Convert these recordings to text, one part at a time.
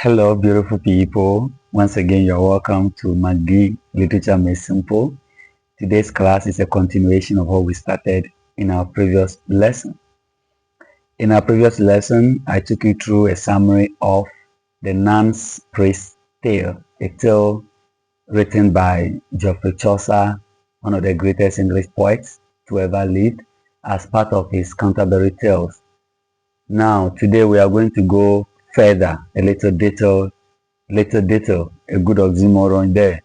Hello, beautiful people. Once again, you're welcome to Magi Literature Made Simple. Today's class is a continuation of what we started in our previous lesson. In our previous lesson, I took you through a summary of the Nun's Priest Tale, a tale written by Geoffrey Chaucer, one of the greatest English poets to ever live, as part of his Canterbury Tales. Now, today we are going to go further, a little detail, a good oxymoron there.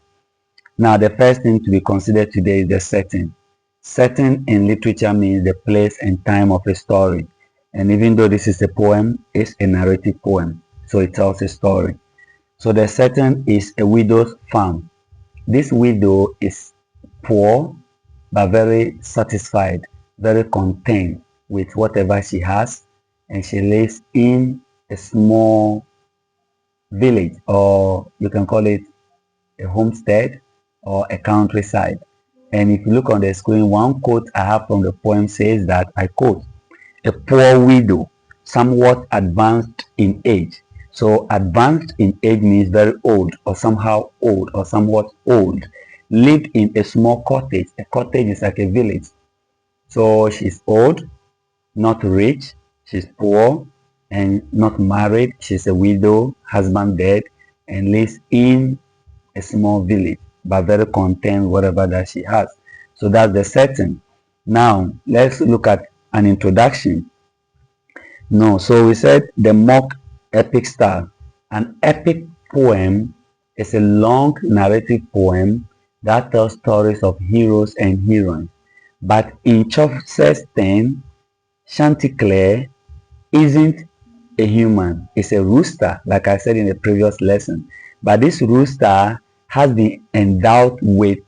Now, the first thing to be considered today is the setting. Setting in literature means the place and time of a story. And even though this is a poem, it's a narrative poem. So it tells a story. So the setting is a widow's farm. This widow is poor, but very satisfied, very content with whatever she has. And she lives in a small village, or you can call it a homestead or a countryside. And if you look on the screen, one quote I have from the poem says that, I quote, "A poor widow, somewhat advanced in age." So advanced in age means very old, or somehow old, or somewhat old, lived in a small cottage. A cottage is like a village. So she's old, not rich, she's poor, and not married. She's a widow, husband dead, and lives in a small village, but very content whatever that she has. So that's the setting. Now let's look at an introduction. No, so we said the mock epic style. An epic poem is a long narrative poem that tells stories of heroes and heroines. But in Chaucer's time, Chanticleer isn't a human, it's a rooster, like I said in the previous lesson. But this rooster has been endowed with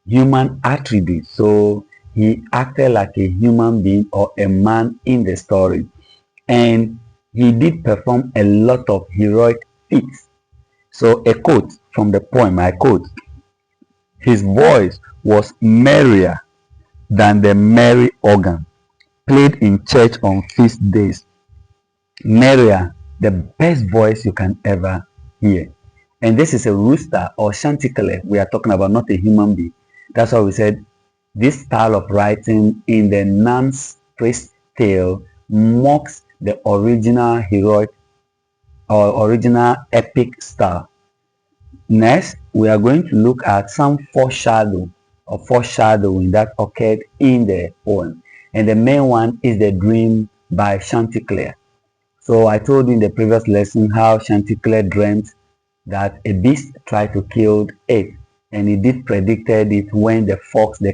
human attributes. So he acted like a human being or a man in the story. And he did perform a lot of heroic feats. So a quote from the poem, I quote, "His voice was merrier than the merry organ played in church on feast days." Merrier, the best voice you can ever hear. And this is a rooster or chanticleer we are talking about, not a human being. That's why we said this style of writing in the Nun's Priest Tale mocks the original heroic or original epic style. Next, we are going to look at some foreshadowing that occurred in the poem. And the main one is the dream by Chanticleer. So I told you in the previous lesson how Chanticleer dreamt that a beast tried to kill it, and he did predicted it when the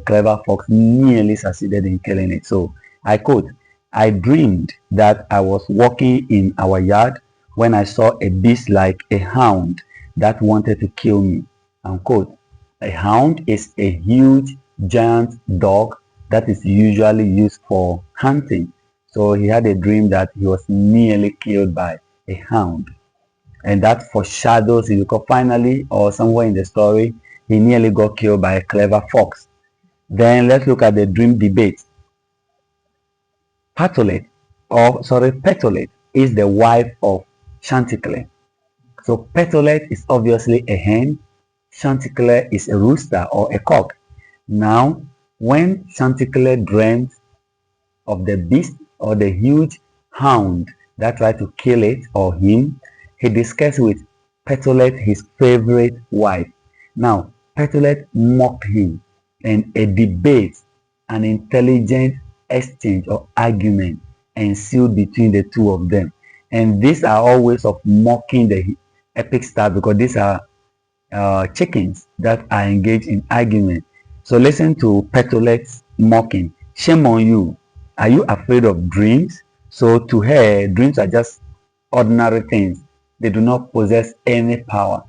clever fox, nearly succeeded in killing it. So I quote, "I dreamed that I was walking in our yard when I saw a beast like a hound that wanted to kill me." Unquote. A hound is a huge giant dog that is usually used for hunting. So he had a dream that he was nearly killed by a hound. And that foreshadows it, because finally, or somewhere in the story, he nearly got killed by a clever fox. Then let's look at the dream debate. Petolate is the wife of Chanticleer. So Petolate is obviously a hen, Chanticleer is a rooster or a cock. Now, when Chanticleer dreamt of the beast or the huge hound that tried to kill it or him, he discussed with Petolate, his favorite wife. Now, Petolate mocked him, and a debate, an intelligent exchange or argument ensued between the two of them. And these are all ways of mocking the epic style, because these are chickens that are engaged in argument. So listen to Petolate's mocking. "Shame on you. Are you afraid of dreams?" So to her, dreams are just ordinary things. They do not possess any power.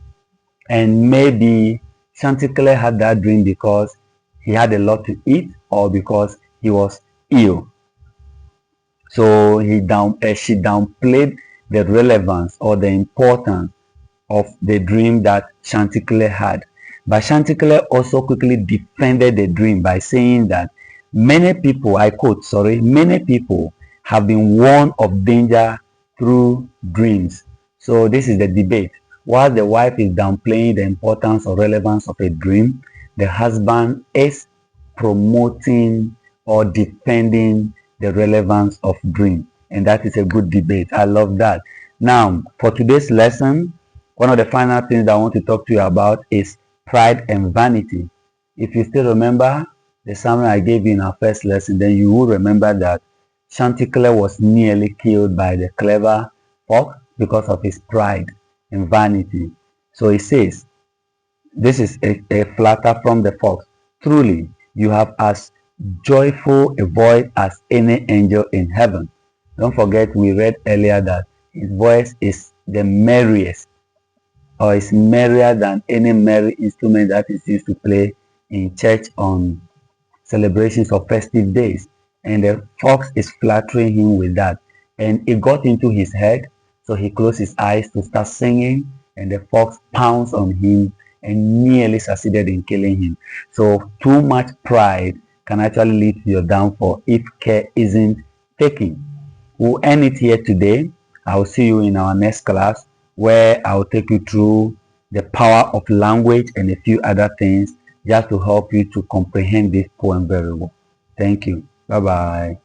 And maybe Chanticleer had that dream because he had a lot to eat, or because he was ill. So she downplayed the relevance or the importance of the dream that Chanticleer had. But Chanticleer also quickly defended the dream by saying that many people, I quote, sorry, "many people have been warned of danger through dreams. So this is the debate. While the wife is downplaying the importance or relevance of a dream, the husband is promoting or defending the relevance of dream. And that is a good debate. I love that. Now, for today's lesson, one of the final things that I want to talk to you about is pride and vanity. If you still remember the summary I gave you in our first lesson, then you will remember that Chanticleer was nearly killed by the clever fox because of his pride and vanity. So he says, this is a flatter from the fox. Truly, you have as joyful a voice as any angel in heaven. Don't forget, we read earlier that his voice is the merriest, or is merrier than any merry instrument that is used to play in church on celebrations of festive days. And the fox is flattering him with that. And it got into his head, so he closed his eyes to start singing, and the fox pounced on him and nearly succeeded in killing him. So too much pride can actually lead to your downfall if care isn't taken. We'll end it here today. I'll see you in our next class where I'll take you through the power of language and a few other things just to help you to comprehend this poem very well. Thank you. Bye bye.